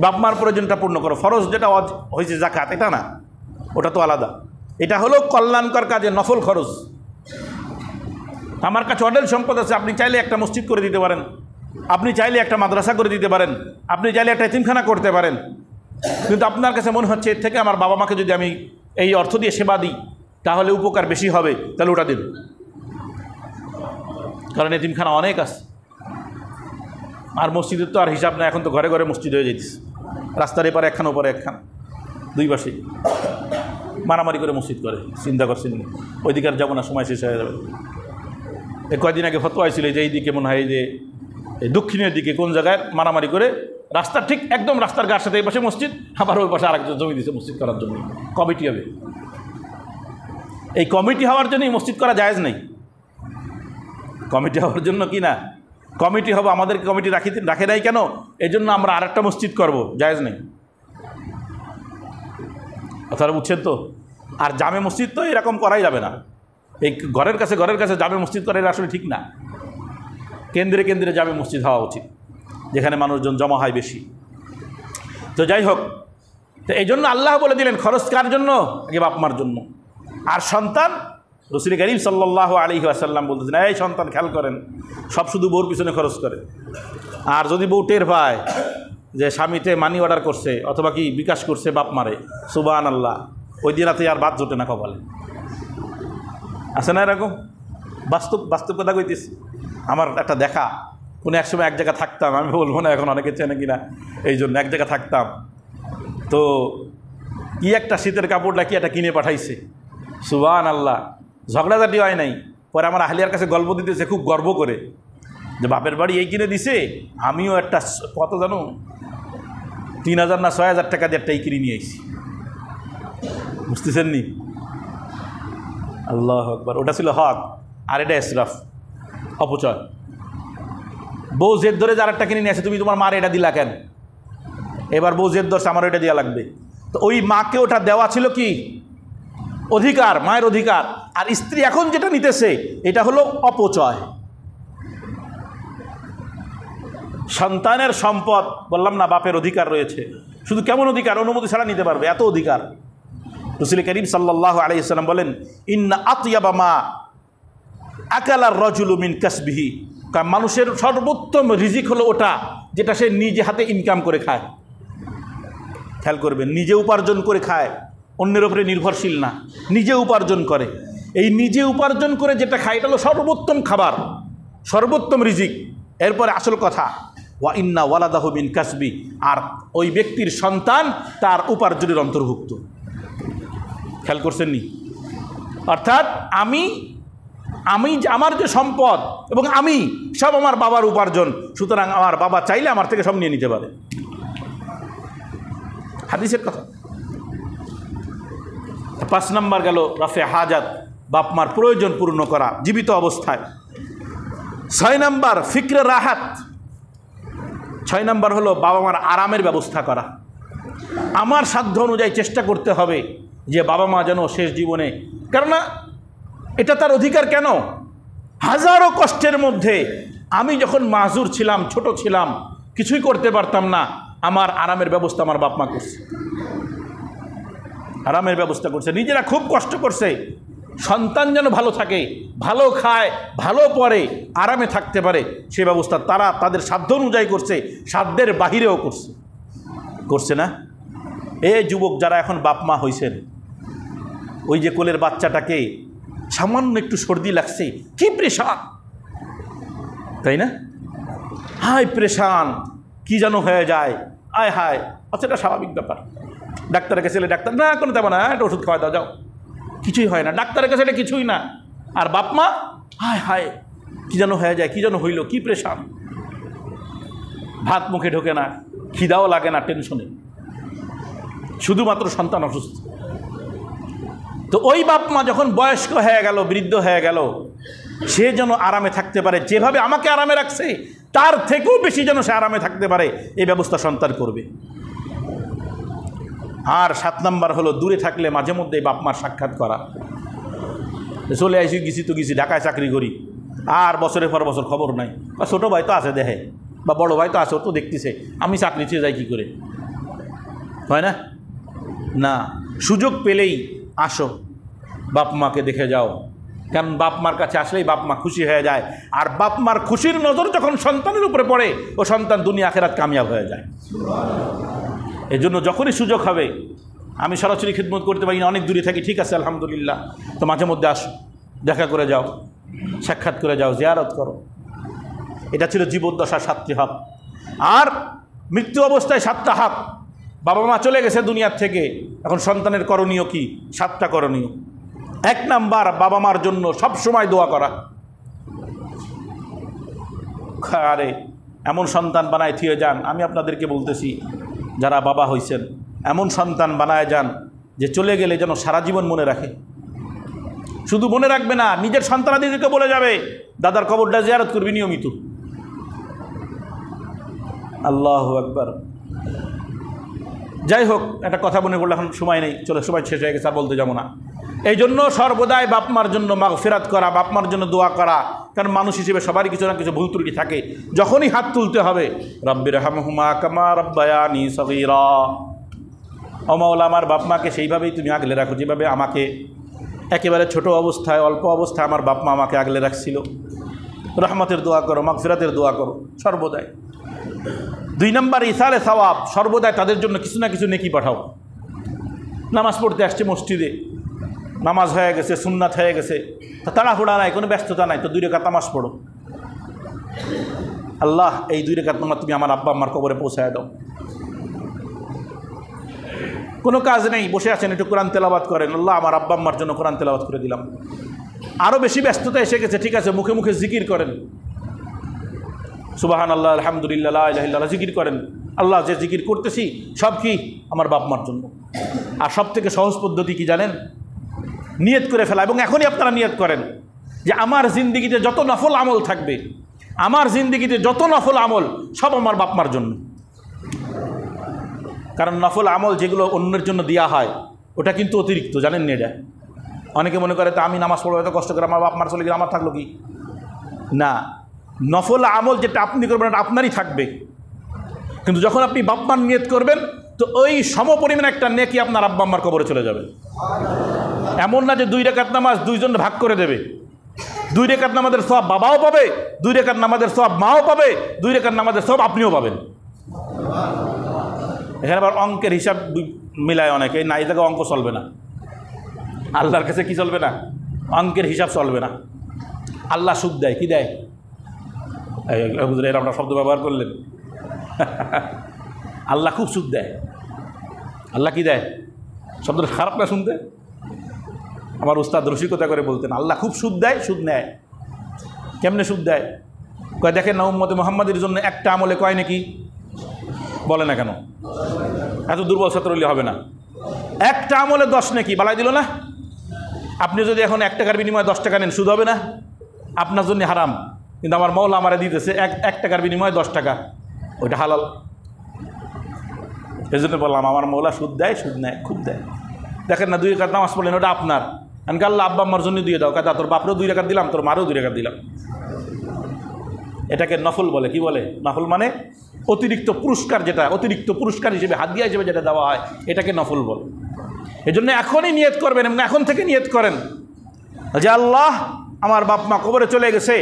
A: বাপ মার প্রয়োজনটা পূর্ণ করো। ফরজ যেটা হয়েছে যাকাত, এটা না, ওটা তো আলাদা। এটা হলো কল্যাণকর কাজে নফল খরচ। আমার কাছে অঢেল সম্পদ আছে, আপনি চাইলে একটা মসজিদ করে দিতে পারেন, আপনি চাইলে একটা মাদ্রাসা করে দিতে পারেন, আপনি চাইলে একটা এতিমখানা করতে পারেন, কিন্তু আপনার কাছে মনে হচ্ছে এর থেকে আমার বাবা মাকে যদি আমি এই অর্থ দিয়ে সেবা দিই তাহলে উপকার বেশি হবে, তাহলে ওটা দিন। কারণ এতিমখানা অনেক আছে, আর মসজিদের তো আর হিসাব না, এখন তো ঘরে ঘরে মসজিদ হয়ে যেতেছে, রাস্তার এপারে একখান ওপারে একখান, দুই পাশে মারামারি করে মসজিদ করে। চিন্তা করছেন, ওই দিকে আর যাবো না, সময় শেষ হয়ে যাবে। এই কয়েকদিন আগে ফতোয়া ছিল যে এই দিকে মনে হয় যে এই দক্ষিণের দিকে কোন জায়গায় মারামারি করে, রাস্তা ঠিক একদম রাস্তার গার সাথে এই পাশে মসজিদ, আবার ওই পাশে আরেকজন জমি দিয়েছে মসজিদ করার জন্য, কমিটি হবে। এই কমিটি হওয়ার জন্যই মসজিদ করা জায়েজ নেই। কমিটি হওয়ার জন্য কি না, কমিটি হবে, আমাদের কমিটি রাখে নাই কেন, এই জন্য আমরা আরেকটা মসজিদ করব, জায়েজ নেই। কথাটা বুঝছেন তো? আর জামে মসজিদ তো এরকম করাই যাবে না, এই ঘরের কাছে জামে মসজিদ করা এটা আসলে ঠিক না। কেন্দ্রে কেন্দ্রে জামে মসজিদ হওয়া উচিত, যেখানে মানুষজন জমা হয় বেশি। তো যাই হোক, তো এই জন্য আল্লাহ বলে দিলেন খরচ কার জন্য? আগে বাপ মার জন্য। আর সন্তান, রাসূল কারীম সাল্লাল্লাহু আলাইহি ওয়াসাল্লাম বলতেছেন, এই সন্তান খেয়াল করেন, সব শুধু বউর পিছনে খরচ করে। আর যদি বউ টের পায় যে স্বামীতে মানি অর্ডার করছে অথবা কি বিকাশ করছে বাপ মারে, সুবহানাল্লাহ, ওই দিন রাতে আর বাদ জোটে না কপালে। আছে না এরকম? বাস্তব কথা কইতেছি। আমার একটা দেখা, কোনো এক সময় এক জায়গায় থাকতাম, আমি বলবো না এখন অনেকে চেনে কিনা, এই জন্য এক জায়গায় থাকতাম, তো কি একটা শীতের কাপড়টা কি একটা কিনে পাঠাইছে, সুবহানাল্লাহ, ঝগড়াঝাটি হয় নাই। পরে আমার আহলিয়ার কাছে গল্প দিতেছে খুব গর্ব করে যে বাপের বাড়ি এই কিনে দিছে, আমিও একটা কত জানো 3000 না 6000 টাকা দিয়ে একটা এই কিনে নিয়ে আইছি। বুঝতেছেন নি? আল্লাহু আকবার। ওটা ছিল হক, আর এটা ইসরাফ, অপচয়। বউ জেদ ধরে যার একটা কিনে নিয়ে আসে, তুমি তোমার মার এটা দিলা কেন? এবার বউ জেদ ধরছে আমার ওইটা দেওয়া লাগবে, তো ওই মাকে ওটা দেওয়া ছিল কি অধিকার, মায়ের অধিকার। আর স্ত্রী এখন যেটা নিতেছে এটা হলো অপচয়। সন্তানের সম্পদ, বললাম না বাপের অধিকার রয়েছে, শুধু কেমন অধিকার, অনুমতি ছাড়া নিতে পারবে, এত অধিকার। রাসূল কারীম সাল্লাল্লাহু আলাইহি ওয়াসাল্লাম বলেন, ইন্না আতয়াবা মা আকালার রাজুলু মিন কাসবিহি, মানুষের সর্বোত্তম রিজিক হলো ওটা যেটা সে নিজে হাতে ইনকাম করে খায়। খেয়াল করবেন, নিজে উপার্জন করে খায়, অন্যের উপরে নির্ভরশীল না, নিজে উপার্জন করে। এই নিজে উপার্জন করে যেটা খায় এটা হলো সর্বোত্তম খাবার, সর্বোত্তম রিজিক। এরপরে আসল কথা, ওয়া ইন্না ওয়ালাদাহু মিন কাসবি, আর ওই ব্যক্তির সন্তান তার উপার্জনের অন্তর্ভুক্ত। খেয়াল করছেন নি? অর্থাৎ আমি আমার যে সম্পদ এবং আমি সব আমার বাবার উপার্জন, সুতরাং আমার বাবা চাইলে আমার থেকে সব নিয়ে নিতে পারে। হাদিসের কথা। 5 নম্বর গেল রাফে হাজাত, বাপ মার প্রয়োজন পূর্ণ করা জীবিত অবস্থায়। 6 নম্বর ফিক্রে রাহাত, 6 নম্বর হলো বাবা মার আরামের ব্যবস্থা করা। আমার সাধ্য অনুযায়ী চেষ্টা করতে হবে যে বাবা মা যেন শেষ জীবনে, কেননা এটা তার অধিকার। কেন? হাজারো কষ্টের মধ্যে আমি যখন মাহুর ছিলাম, ছোট ছিলাম, কিছুই করতে পারতাম না, আমার আরামের ব্যবস্থা আমার বাপ মা করছে, আরামের ব্যবস্থা করছে। নিজেরা খুব কষ্ট করছে সন্তান যেন ভালো থাকে, ভালো খায়, ভালো পড়ে, আরামে থাকতে পারে, সে ব্যবস্থা তারা তাদের সাধ্য অনুযায়ী করছে, সাধ্যের বাহিরেও করছে না? এই যুবক যারা এখন বাপ মা হয়েছেন, ওই যে কোলের বাচ্চাটাকে সামান্য একটু সর্দি লাগছে, কি প্রেশান, তাই না? হায় প্রেশান, কি যেন হয়ে যায়, আয় হায়। আচ্ছা, এটা স্বাভাবিক ব্যাপার। ডাক্তারের কাছে এলে ডাক্তার না কোনো তেমন, এটা ওষুধ খাওয়া দাও, যাও, কিছুই হয় না। ডাক্তারের কাছে এটা কিছুই না। আর বাপ মা হায় হায়, কি যেন হয়ে যায়, কি যেন হইল, কি প্রেশান, ভাত মুখে ঢোকে না, খিদাও লাগে না, টেনশনে, শুধুমাত্র সন্তান অসুস্থ। তো ওই বাপ মা যখন বয়স্ক হয়ে গেল, বৃদ্ধ হয়ে গেল, সে যেন আরামে থাকতে পারে, যেভাবে আমাকে আরামে রাখছে তার থেকেও বেশি যেন সে আরামে থাকতে পারে, এই ব্যবস্থা সন্তান করবে। আর 7 নম্বর হলো দূরে থাকলে মাঝে মধ্যে বাপ মার সাক্ষাৎ করা। চলে আসি, গেছি ঢাকায় চাকরি করি, আর বছরের পর বছর খবর নাই, বা ছোটো ভাই তো আছে দেখে, বা বড় ভাই তো আছে, ও তো দেখতেছে, আমি চাকরি চেয়ে যাই কী করে, হয় না? না, সুযোগ পেলেই আসো, বাপ মাকে দেখে যাও। কারণ বাপ মার কাছে আসলেই বাপ মা খুশি হয়ে যায়, আর বাপ মার খুশির নজর যখন সন্তানের উপরে পড়ে, ও সন্তান দুনিয়া আখিরাত কামিয়াব হয়ে যায়। এই জন্য যখনই সুযোগ হবে, আমি সরাসরি খিদমত করতে পারি না, অনেক দূরে থাকি, ঠিক আছে আলহামদুলিল্লাহ, তো মাঝে মধ্যে আসো, দেখা করে যাও, সাক্ষাৎ করে যাও, জিয়ারত করো। এটা ছিল জীবদ্দশার 7টি হক। আর মৃত্যু অবস্থায় 7টা হক। বাবা মা চলে গেছে দুনিয়ার থেকে, এখন সন্তানের করণীয় কি? 7টা করণীয়। 1 নাম্বার, বাবা মার জন্য সব সময় দোয়া করা। আরে এমন সন্তান বানায় থিয়ে যান, আমি আপনাদেরকে বলতেছি যারা বাবা হয়েছেন, এমন সন্তান বানায় যান যে চলে গেলে যেন সারা জীবন মনে রাখে। শুধু মনে রাখবে না, নিজের সন্তানাদিদেরকে বলে যাবে, দাদার কবরটা জিয়ারত করবি নিয়মিত। আল্লাহু আকবার। যাই হোক, একটা কথা মনে করলে এখন সময় নেই, চলে সময় শেষ হয়ে গেছে, আর বলতে যাবো না। এই জন্য সর্বদাই বাপ মার জন্য মাগফিরাত করা, বাপ মার জন্য দোয়া করা। কারণ মানুষ হিসেবে সবারই কিছু না কিছু ভুল ত্রুটি থাকে। যখনই হাত তুলতে হবে, রব্বিরহামহুমা কামা রাব্বায়ানি সগীরা, ও মাওলা আমার বাপ মাকে সেইভাবেই তুমি আগলে রাখো যেভাবে আমাকে একেবারে ছোট অবস্থায়, অল্প অবস্থায় আমার বাপ মা আমাকে আগলে রাখছিল। রহমতের দোয়া করো, মাগফিরাতের দোয়া করো সর্বদাই। 2 নম্বর ইসালে সওয়াব, সর্বদাই তাদের জন্য কিছু না কিছু নেকি পাঠাও। নামাজ পড়তে আসছে মসজিদে, নামাজ হয়ে গেছে, সুন্নাত হয়ে গেছে, তাড়াহুড়া নাই, কোনো ব্যস্ততা নাই, তো 2 রাকাত নামাজ পড়ো। আল্লাহ এই 2 রাকাত নামাজ তুমি আমার আব্বা আম্মার কবরে পৌঁছায় দাও। কোনো কাজ নেই, বসে আছেন, একটু কোরআন তেলাওয়াত করেন, আল্লাহ আমার আব্বা আম্মার জন্য কোরআন তেলাওয়াত করে দিলাম। আরও বেশি ব্যস্ততা এসে গেছে, ঠিক আছে, মুখে মুখে জিকির করেন, সুবহানাল্লাহ, আলহামদুলিল্লাহ, লা ইলাহা ইল্লাল্লাহ, জিকির করেন। আল্লাহ যে জিকির করতেছি সব কি? আমার বাপ মার জন্য। আর সব থেকে সহজ পদ্ধতি কি জানেন? নিয়ত করে ফেলা। এবং এখনই আপনারা নিয়ত করেন যে আমার জিন্দিগিতে যত নফল আমল থাকবে, আমার জিন্দিগিতে যত নফল আমল সব আমার বাপ মার জন্য। কারণ নফল আমল যেগুলো অন্যের জন্য দেওয়া হয় ওটা কিন্তু অতিরিক্ত, জানেন না? এটা অনেকে মনে করে তা আমি নামাজ পড়বো, এত কষ্ট করে, আমার বাপ মার চলে গেলে আমার থাকলো কি? না, নফল আমল যেটা আপনি করবেন এটা আপনারই থাকবে, কিন্তু যখন আপনি বাপ মার নিয়ত করবেন তো ওই সমপরিমাণ একটা নেকি আপনার আব্বা আম্মার কবরে চলে যাবে। এমন না যে 2 রাকাত নামাজ 2 জন ভাগ করে দেবে। 2 রাকাত নামাজের সওয়াব বাবাও পাবে, 2 রাকাত নামাজের সওয়াব মাও পাবে, 2 রাকাত নামাজের সওয়াব আপনিও পাবেন। এখানে আবার অঙ্কের হিসাব মিলায় অনেকে, না এই জায়গায় অঙ্ক চলবে না। আল্লাহর কাছে কি চলবে না? অঙ্কের হিসাব চলবে না। আল্লাহ সুদ দেয়, কি দেয়? এর আমরা শব্দ ব্যবহার করলেন। আল্লাহ খুব সুদ দেয়। আল্লাহ কি দেয়? শব্দটা খারাপ না শুনতে? আমার উস্তাদ রসিকতা করে বলতেন, আল্লাহ খুব সুদ দেয়, সুদ নেয়। কেমনে সুদ দেয়? কয় দেখেন না, উম্মতে মুহাম্মাদের জন্য একটা আমলে কয় নাকি? বলে না কেন? এত দুর্বল ছাত্র হলে হবে না। একটা আমলে 10 নাকি বালাই দিল না? আপনি যদি এখন 1 টাকার বিনিময়ে 10 টাকা নেন, সুদ হবে না? আপনার জন্য হারাম, কিন্তু আমার মওলা আমারে দিতেছে 1 টাকার বিনিময়ে 10 টাকা, ওইটা হালাল। এই জন্য বললাম আমার মওলা সুদ দেয়, সুদ নেয়, খুব দেয়। দেখেন না 2 রাকাত নামাজ পড়লেন, ওটা আপনার। কারণ আল্লাহ আব্বা আম্মার জন্য দিয়ে দাও, কাদা তোর বাপরেও 2 রাকাত দিলাম, তোর মারেও 2 রাকাত দিলাম। এটাকে নফল বলে। কি বলে? নফল মানে অতিরিক্ত পুরস্কার, যেটা অতিরিক্ত পুরস্কার হিসেবে, হাদিয়া হিসেবে যেটা দেওয়া হয়, এটাকে নফল বলে। এই জন্য এখনই নিয়ত করবেন, এবং এখন থেকে নিয়ত করেন যে আল্লাহ আমার বাপ মা কবরে চলে গেছে,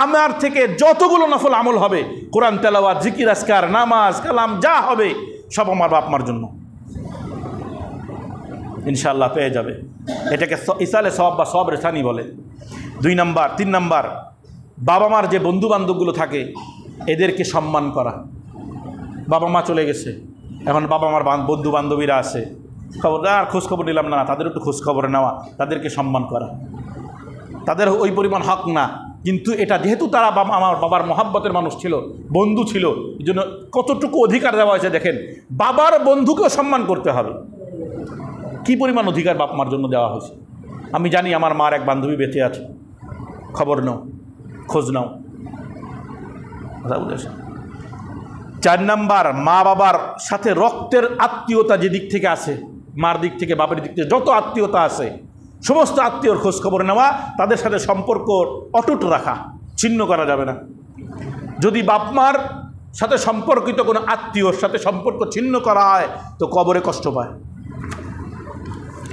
A: আমার থেকে যতগুলো নফল আমল হবে, কোরআন তেলাওয়াত, জিকির আজকার, নামাজ কালাম যা হবে, সব আমার বাপ মার জন্য, ইনশাআল্লাহ পেয়ে যাবে। এটাকে ইসালে সওয়াব বা সওয়াব রেসানি বলে। 2 নাম্বার। 3 নাম্বার, বাবা মার যে বন্ধু বান্ধবগুলো থাকে, এদেরকে সম্মান করা। বাবা মা চলে গেছে, এখন বাবা মার বন্ধু বান্ধবীরা আছে, খবরদার খোঁজখবর নিলাম না, তাদের একটু খোঁজখবর নেওয়া, তাদেরকে সম্মান করা। তাদের ওই পরিমাণ হক না, কিন্তু এটা যেহেতু তারা আমার বাবার মহাব্বতের মানুষ ছিল, বন্ধু ছিল, এই জন্য কতটুকু অধিকার দেওয়া হয়েছে দেখেন। বাবার বন্ধুকেও সম্মান করতে হবে। কি পরিমাণ অধিকার বাপ মার জন্য দেওয়া হয়েছে। আমি জানি আমার মার এক বান্ধবী বেঁচে আছে, খবর নাও, খোঁজ নাও। 4 নাম্বার, মা বাবার সাথে রক্তের আত্মীয়তা যে দিক থেকে আছে, মার দিক থেকে বাবার দিক থেকে যত আত্মীয়তা আছে, সমস্ত আত্মীয়র খোঁজ খবর নেওয়া, তাদের সাথে সম্পর্ক অটুট রাখা, ছিন্ন করা যাবে না। যদি বাপ মার সাথে সম্পর্কিত কোনো আত্মীয়র সাথে সম্পর্ক ছিন্ন করা হয়, তো কবরে কষ্ট পায়।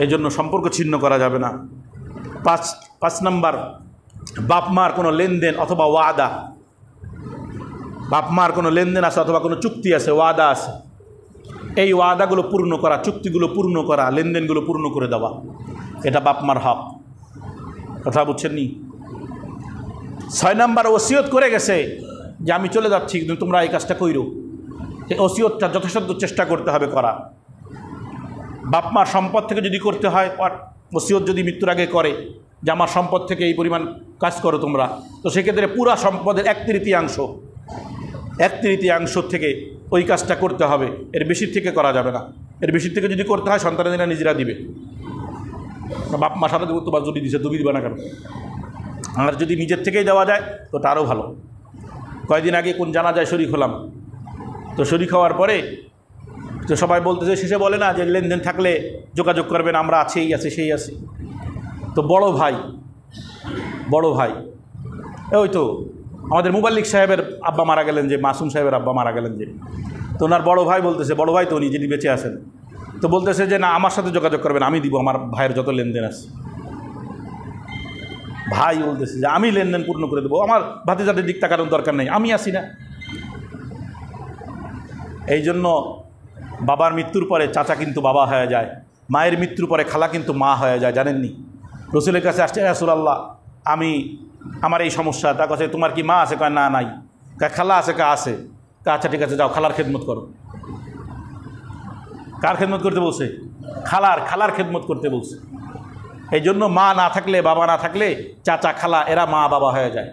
A: এই জন্য সম্পর্ক ছিন্ন করা যাবে না। 5 নাম্বার, বাপ মার কোনো লেনদেন অথবা ওয়াদা, বাপ মার কোনো লেনদেন আছে অথবা কোনো চুক্তি আছে, ওয়াদা আছে, এই ওয়াদাগুলো পূর্ণ করা, চুক্তিগুলো পূর্ণ করা, লেনদেনগুলো পূর্ণ করে দেওয়া, এটা বাপ মার হক। কথা বুঝছেন নি? 6 নাম্বার, ওসিয়ত করে গেছে যে আমি চলে যাচ্ছি, কিন্তু তোমরা এই কাজটা কইরো। এই ওসিয়তটা যথাসাধ্য চেষ্টা করতে হবে করা। বাপ মার সম্পদ থেকে যদি করতে হয়, ওসিয়ত যদি মৃত্যুর আগে করে যে আমার সম্পদ থেকে এই পরিমাণ কাজ করো তোমরা, তো সেক্ষেত্রে পুরা সম্পদের 1/3 থেকে ওই কাজটা করতে হবে। এর বেশির থেকে করা যাবে না। এর বেশির থেকে যদি করতে হয়, সন্তানেরা নিজেরা দিবে। বাপ মা সারা দেবো, তোমার যদি দিছে তুমি দিবে না কেন? আর যদি নিজের থেকেই দেওয়া যায় তো তারও ভালো। কয়েকদিন আগে কোন জানাজায় শরীক হলাম, তো শরীক হওয়ার পরে তো সবাই বলতেছে, শেষে বলে না যে লেনদেন থাকলে যোগাযোগ করবেন, আমরা আছি, এই আছি, সেই আছি। তো বড় ভাই ওই তো আমাদের মুবাল্লিক সাহেবের আব্বা মারা গেলেন, যে মাসুম সাহেবের আব্বা মারা গেলেন, যে তো ওনার বড় ভাই বলতেছে, বড় ভাই তো উনি যিনি বেঁচে আছেন, তো বলতেছে যে না, আমার সাথে যোগাযোগ করবেন, আমি দিব আমার ভাইয়ের যত লেনদেন আছে। ভাই বলতেছে যে আমি লেনদেন পূর্ণ করে দেবো, আমার ভাতিজাদের দিক তাকানোর দরকার নেই, আমি আসি না। এই জন্য বাবার মৃত্যুর পরে চাচা কিন্তু বাবা হয়ে যায়, মায়ের মৃত্যুর পরে খালা কিন্তু মা হয়ে যায়, জানেননি? রসুলের কাছে আসছে, রাসূলুল্লাহ আমার এই সমস্যা। তার কাছে তোমার কি মা আছে? কয় না, নাই। খালা আছে? আছে। আচ্ছা ঠিক আছে, যাও খালার খেদমত করো। কার খেদমত করতে বলছে? খালার খেদমত করতে বলছে। এই জন্য মা না থাকলে, বাবা না থাকলে, চাচা খালা এরা মা বাবা হয়ে যায়।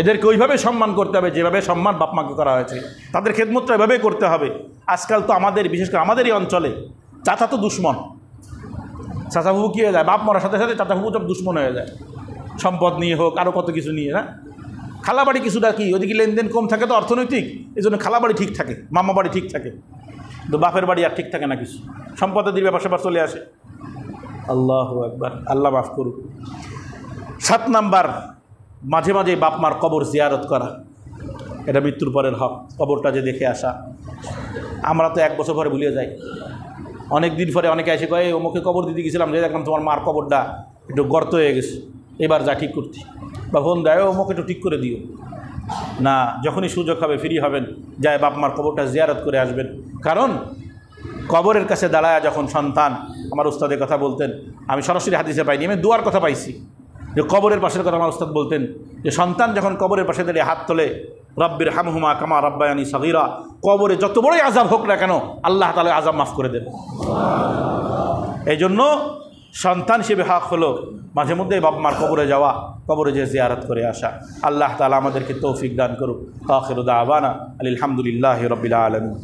A: এদেরকে ওইভাবে সম্মান করতে হবে যেভাবে সম্মান বাপ মাকে করা হয়েছে। তাদের খেদমতটা এভাবেই করতে হবে। আজকাল তো আমাদের, বিশেষ করে আমাদের এই অঞ্চলে, চাচা তো দুশ্মন। চাচা বাবু কী হয়ে যায়? বাপ মরার সাথে সাথে চাচা বাবু সব দুশ্মন হয়ে যায়, সম্পদ নিয়ে হোক, আরও কত কিছু নিয়ে। হ্যাঁ, খালাবাড়ি কিছুটা কি, ওদিকে লেনদেন কম থাকে তো অর্থনৈতিক, এই জন্য খালাবাড়ি ঠিক থাকে, মামা বাড়ি ঠিক থাকে, তো বাপের বাড়ি আর ঠিক থাকে না কিছু, সম্পদের দিকে ব্যাপার স্যাপার চলে আসে। আল্লাহু আকবার, আল্লাহ মাফ করুক। 7 নাম্বার, মাঝে মাঝে বাপ মার কবর জিয়ারত করা, এটা মৃত্যুর পরের হক। কবরটা যে দেখে আসা, আমরা তো 1 বছর পরে ভুলে যাই, অনেক দিন পরে অনেকে এসে কয় অমুকে কবর দিতে গেছিলাম, যে দেখলাম তোমার মার কবরটা একটু গর্ত হয়ে গেছে, এবার যা ঠিক করতে, বা ফোন দেয় অমুক একটু ঠিক করে দিও। না, যখনই সুযোগ হবে ফ্রি হবেন, যায় বাপ মার কবরটা জিয়ারত করে আসবেন। কারণ কবরের কাছে দাঁড়ায় যখন সন্তান, আমার উস্তাদের কথা বলতেন, আমি সরাসরি হাদিসে পাইনি, আমি দুয়ার কথা পাইছি, যে কবরের পাশের কথা আমার উস্তাদ বলতেন, যে সন্তান যখন কবরের পাশে দাঁড়িয়ে হাত তোলে, রব্বির হামহুমা কামা রাব্বায়ানি সগীরা, কবরে যত বড়ই আযাব হোক না কেন আল্লাহ তাআলা আযাব মাফ করে দেন। এই জন্য সন্তান হিসেবে হক হলো মাঝে মধ্যে বাপ মার কবরে যাওয়া, কবরে যে জিয়ারত করে আসা। আল্লাহ তাআলা আমাদেরকে তৌফিক দান করুক। আখিরু দাওয়ানা আলহামদুলিল্লাহি রাব্বিল আলামিন।